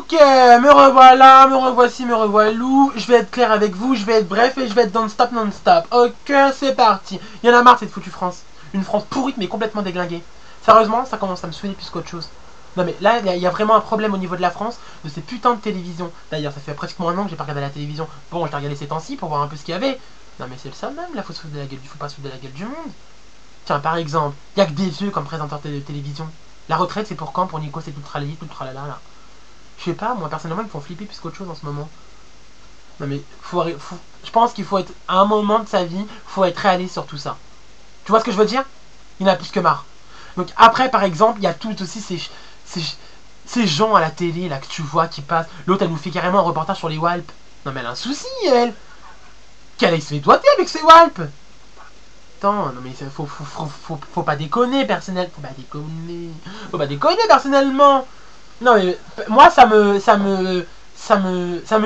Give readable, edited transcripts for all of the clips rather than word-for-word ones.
Ok, me revoilà, me revoici, me revoilou. Je vais être clair avec vous, je vais être bref et je vais être non-stop, non-stop. Ok, c'est parti. Il y en a marre cette foutue France. Une France pourrite mais complètement déglinguée. Sérieusement, ça commence à me saouler plus qu'autre chose. Non mais là, il y a vraiment un problème au niveau de la France, de ces putains de télévisions. D'ailleurs, ça fait pratiquement un an que j'ai pas regardé la télévision. Bon, je l'ai regardé ces temps-ci pour voir un peu ce qu'il y avait. Non mais c'est le summum, là, faut se foutre de la gueule, faut pas se foutre de la gueule du monde. Tiens, par exemple, il y a que des vieux comme présentateur de télévision. La retraite, c'est pour quand? Pour Nico, c'est tout le tralala, tout le tralala, là. Je sais pas, moi personnellement, ils me font flipper plus qu'autre chose en ce moment. Non mais, je pense qu'il faut être, à un moment de sa vie, faut être réaliste sur tout ça. Tu vois ce que je veux dire? Il y en a plus que marre. Donc après, par exemple, il y a tout aussi ces gens à la télé, là, que tu vois, qui passent. L'autre, elle nous fait carrément un reportage sur les Walp. Non mais elle a un souci, elle. Qu'elle aille se fait doigter avec ses Walp. Attends, non mais faut pas déconner, personnel. Faut pas déconner. Faut pas déconner, personnellement. Non mais moi ça me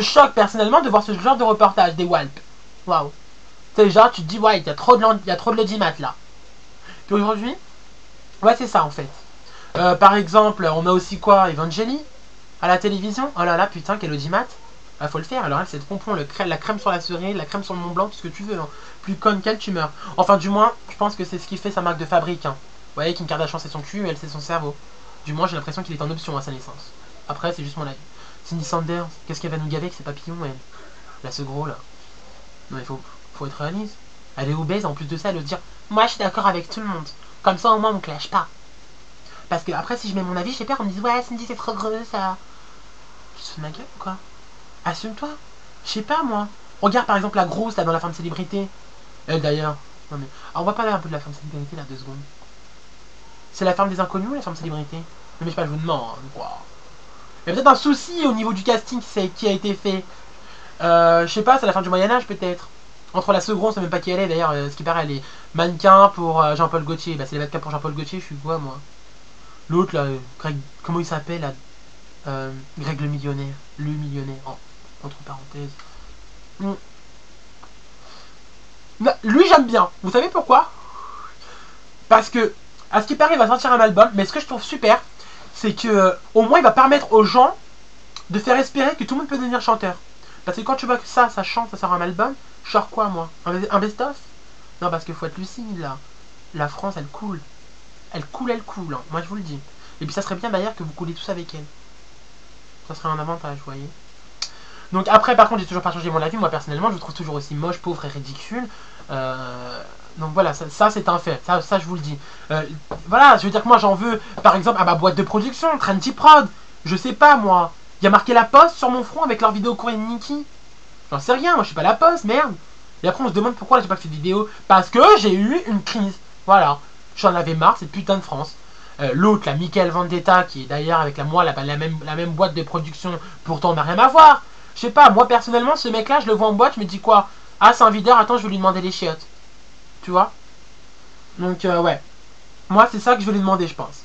choque personnellement de voir ce genre de reportage des Walp. Waouh. C'est genre tu te dis ouais il y a trop de l'audimat là. Puis aujourd'hui, ouais c'est ça en fait. Par exemple, on a aussi quoi, Evangélie à la télévision. Oh là là putain quel audimat. Ah, faut le faire, alors elle c'est de pompon, la crème sur la cerise, la crème sur le Mont Blanc, tout ce que tu veux. Hein. Plus conne qu'elle, tu meurs. Enfin du moins, je pense que c'est ce qui fait sa marque de fabrique. Hein. Vous voyez, Kim Kardashian c'est son cul, elle c'est son cerveau. Du moins j'ai l'impression qu'il est en option à sa naissance. Après c'est juste mon avis. Cindy Sanders, qu'est-ce qu'elle va nous gaver avec ses papillons elle? Là ce gros là. Non mais faut être réaliste. Elle est obèse, en plus de ça elle veut dire moi je suis d'accord avec tout le monde. Comme ça au moins on me clash pas. Parce que après si je mets mon avis, j'ai peur, on me dit ouais Cindy c'est trop gros ça. Tu te fous de ma gueule ou quoi? Assume-toi. Je sais pas moi. Regarde par exemple la grosse là dans La Femme Célébrité. Elle d'ailleurs. Non mais. Alors, on va parler un peu de La Femme Célébrité là 2 secondes. C'est la femme des inconnus ou la femme célébrité? Non mais je sais pas, je vous demande. Quoi. Il y a peut-être un souci au niveau du casting qui a été fait. Je sais pas, c'est la fin du Moyen-Âge peut-être. Entre la seconde, on sait même pas qui elle est d'ailleurs. Ce qui paraît, elle est mannequin pour Jean-Paul Gaultier. Bah, c'est les mannequins pour Jean-Paul Gaultier, je suis quoi moi? L'autre là, Greg, comment il s'appelle là? Greg le millionnaire. Le millionnaire, entre parenthèses. Mm. Lui j'aime bien. Vous savez pourquoi? Parce que, à ce qui paraît, il va sortir un album. Mais ce que je trouve super, c'est que au moins il va permettre aux gens de faire espérer que tout le monde peut devenir chanteur. Parce que quand tu vois que ça chante, ça sort un album, je sors quoi moi? Un best-of? Non, parce qu'il faut être lucide là. La France, elle coule. Elle coule, elle coule. Hein. Moi je vous le dis. Et puis ça serait bien d'ailleurs que vous coulez tous avec elle. Ça serait un avantage, vous voyez. Donc après, par contre, j'ai toujours pas changé mon avis. Moi personnellement, je le trouve toujours aussi moche, pauvre et ridicule. Donc voilà, ça c'est un fait. Ça je vous le dis. Voilà, je veux dire que moi j'en veux, par exemple, à ma boîte de production, Trendy Prod. Je sais pas moi. Il y a marqué La Poste sur mon front avec leur vidéo Corinne Nikki. J'en sais rien, moi je suis pas La Poste, merde. Et après on se demande pourquoi j'ai pas fait de vidéo. Parce que j'ai eu une crise. Voilà. J'en avais marre, cette putain de France. L'autre, la Michael Vendetta, qui est d'ailleurs avec moi la même boîte de production, pourtant on n'a rien à voir. Je sais pas, moi personnellement, ce mec-là, je le vois en boîte, je me dis quoi? Ah, c'est un videur, attends, je vais lui demander les chiottes. Tu vois? Donc, ouais. Moi, c'est ça que je vais lui demander, je pense.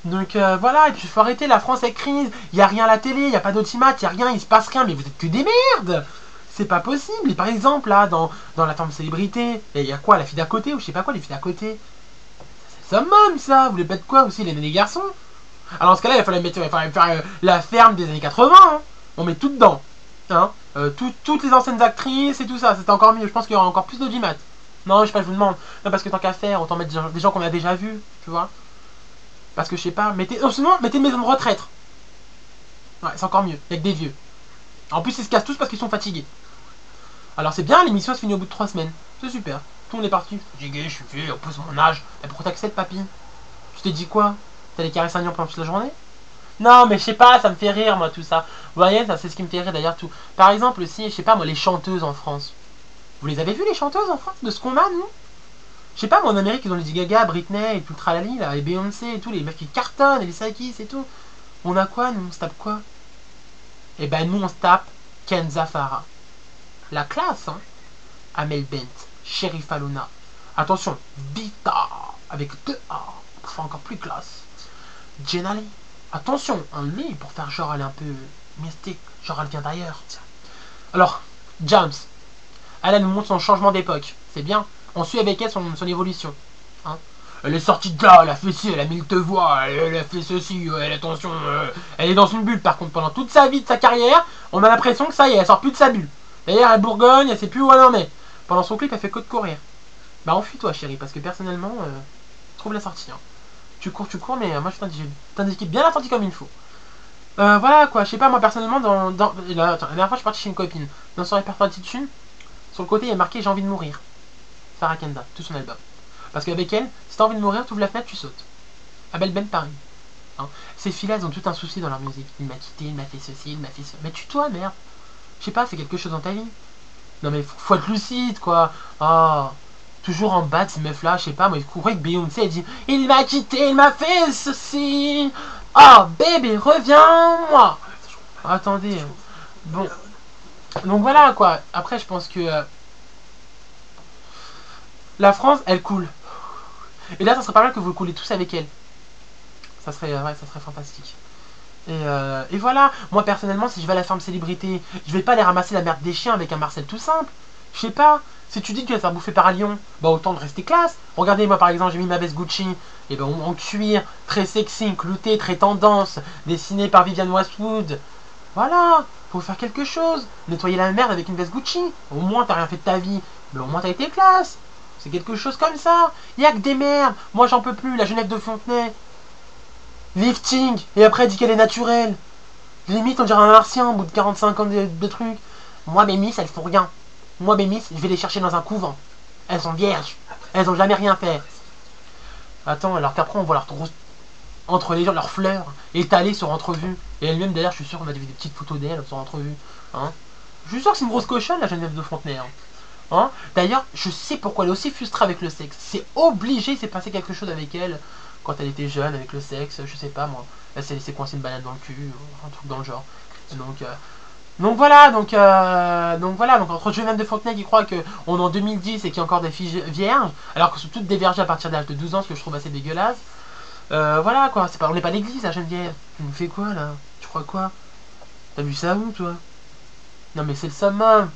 Donc, voilà, et puis il faut arrêter, la France est crise, il n'y a rien à la télé, il n'y a pas d'audimat, il n'y a rien, il se passe rien, mais vous êtes que des merdes! C'est pas possible. Et par exemple, là, dans La Femme Célébrité, il y a quoi? La fille d'à côté, ou je sais pas quoi, les filles d'à côté? C'est summum, ça! Vous voulez pas de quoi aussi, les garçons? Alors, dans ce cas-là, il fallait faire la ferme des années 80, hein. On met tout dedans. Hein, toutes les anciennes actrices et tout ça, c'était encore mieux. Je pense qu'il y aura encore plus d'audimat. Non, je sais pas, je vous demande. Non, parce que tant qu'à faire, autant mettre des gens qu'on a déjà vus, tu vois. Parce que je sais pas, sinon, mettez une maison de retraite. Ouais, c'est encore mieux, avec des vieux. En plus, ils se cassent tous parce qu'ils sont fatigués. Alors, c'est bien, l'émission se finit au bout de 3 semaines. C'est super. Tout le monde est parti. Fatigué, je suis vieux, on pousse mon âge. Mais pourquoi t'acceptes, papy? Je t'ai dit quoi? T'allais caresser un lion pendant toute la journée? Non, mais je sais pas, ça me fait rire, moi, tout ça. Vous voyez, ça, c'est ce qui me fait rire, d'ailleurs, tout. Par exemple, aussi, je sais pas, moi, les chanteuses en France. Vous les avez vues, les chanteuses en France, de ce qu'on a, nous? Je sais pas, moi, en Amérique, ils ont Lady Gaga, Britney, et tout le tralali, là, et Beyoncé, et tout, les mecs qui cartonnent, et les Sakis, et tout. On a quoi, nous? On se tape quoi? Eh ben, nous, on se tape Kenza Farah. La classe, hein? Amel Bent, Sheriff Alona. Attention, Vita, avec 2 A, pour faire encore plus classe. Jenali. Attention, un lit pour faire genre elle est un peu mystique, genre elle vient d'ailleurs. Tiens. Alors, James, elle nous montre son changement d'époque, c'est bien. On suit avec elle son évolution. Hein. Elle est sortie de là, elle a fait ci, elle a mis le te voix, elle a fait ceci, elle, attention, elle est dans une bulle. Par contre, pendant toute sa vie de sa carrière, on a l'impression que ça y est, elle sort plus de sa bulle. D'ailleurs, elle bourgogne, elle sait plus où elle en est. Pendant son clip, elle fait que de courir. Bah, enfuis-toi, chérie, parce que personnellement, trouve la sortie. Hein. Tu cours, mais moi, je t'indique bien la sortie comme il faut. Voilà, quoi, je sais pas, moi, personnellement, attends, la dernière fois, je suis parti chez une copine. Dans son répertoire de thunes, sur le côté, il y a marqué J'ai envie de mourir. Farah Kenda, tout son album. Parce qu'avec elle, si t'as envie de mourir, tu ouvres la fenêtre, tu sautes. Abel Ben, pareil. Hein. Ces filles-là, elles ont tout un souci dans leur musique. Il m'a quitté, il m'a fait ceci, il m'a fait ça. Mais tue-toi, merde. Je sais pas, c'est quelque chose dans ta vie. Non mais faut être lucide, quoi. Oh, toujours en bas de ces meufs-là, je sais pas, moi, il courait avec Beyoncé, elle dit il m'a quitté, il m'a fait ceci. Oh, bébé, reviens-moi. Attendez. Bon. Donc voilà, quoi. Après, je pense que la France, elle coule. Et là, ça serait pas mal que vous coulez tous avec elle. Ouais, ça serait fantastique. Et voilà, moi personnellement, si je vais à la ferme célébrité, je vais pas aller ramasser la merde des chiens avec un Marcel tout simple. Je sais pas, si tu dis que tu vas te faire bouffer par un lion, bah autant de rester classe. Regardez, moi par exemple, j'ai mis ma veste Gucci, et ben en cuir, très sexy, clouté, très tendance, dessiné par Vivienne Westwood. Voilà, faut faire quelque chose. Nettoyer la merde avec une veste Gucci. Au moins, t'as rien fait de ta vie, mais au moins t'as été classe. C'est quelque chose comme ça. Y a que des merdes. Moi, j'en peux plus. La Genève de Fontenay. Lifting. Et après, elle dit qu'elle est naturelle. Limite, on dirait un martien au bout de 45 ans de trucs. Moi, mes miss, elles font rien. Moi, mes miss, je vais les chercher dans un couvent. Elles sont vierges. Elles ont jamais rien fait. Attends, alors qu'après, on voit leur entre les gens, leurs fleurs étalées sur entrevue. Et elle-même, d'ailleurs, je suis sûr qu'on a vu des petites photos d'elle sur entrevue. Hein, je suis sûr que c'est une grosse cochonne, la Geneviève de Fontenay. Hein. D'ailleurs, je sais pourquoi elle est aussi frustrée avec le sexe. C'est obligé, il s'est passé quelque chose avec elle quand elle était jeune, avec le sexe, je sais pas moi. Elle s'est laissé coincer une banane dans le cul, un truc dans le genre. Donc voilà, donc entre Geneviève de Fontenay qui croit qu'on est en 2010 et qu'il y a encore des filles vierges, alors que sont toutes des vierges à partir de l'âge de 12 ans, ce que je trouve assez dégueulasse. Voilà quoi, on n'est pas l'église à Geneviève. Tu nous fais quoi là? Tu crois quoi? T'as vu ça où toi? Non mais c'est le summum.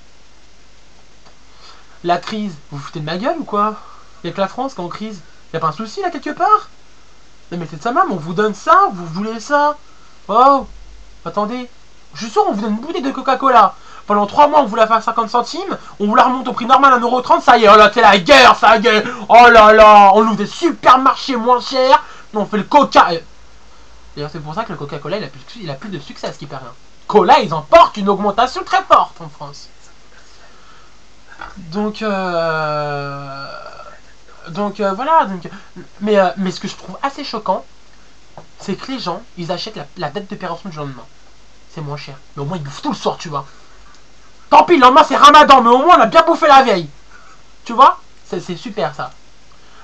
La crise, vous vous foutez de ma gueule ou quoi? Y'a que la France qui est en crise. Y'a pas un souci là quelque part? Non mais c'est de ça même, on vous donne ça, vous voulez ça? Oh, attendez. Je suis sûr on vous donne une bouteille de Coca-Cola. Pendant 3 mois on vous la fait à 50 centimes, on vous la remonte au prix normal à 1,30€, ça y est, oh là c'est la guerre, ça y est. Oh là là, on ouvre des supermarchés moins chers, on fait le coca. D'ailleurs c'est pour ça que le Coca-Cola il a plus de succès à ce qui paraît. Cola ils emportent une augmentation très forte en France. Donc voilà. Mais ce que je trouve assez choquant, c'est que les gens, ils achètent la date d'opération du lendemain. C'est moins cher. Mais au moins, ils bouffent tout le soir, tu vois. Tant pis, le lendemain, c'est Ramadan, mais au moins, on a bien bouffé la veille. Tu vois? C'est super, ça.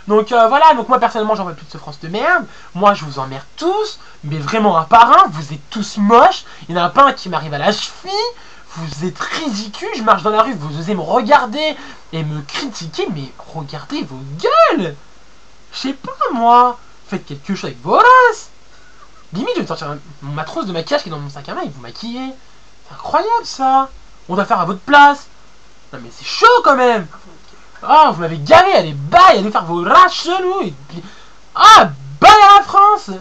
Donc voilà, donc moi, personnellement, j'en veux plus de ce France de merde. Moi, je vous emmerde tous, mais vraiment un par un. Vous êtes tous moches. Il n'y en a pas un qui m'arrive à la cheville. Vous êtes ridicules, je marche dans la rue, vous osez me regarder et me critiquer, mais regardez vos gueules. Je sais pas moi, faites quelque chose avec vos races. Limite, je vais sortir ma trousse de maquillage qui est dans mon sac à main et vous maquiller. C'est incroyable ça. On doit faire à votre place. Non mais c'est chaud quand même. Ah, vous m'avez gavé, allez bye, allez faire vos races chelous et puis... Ah, bye à la France.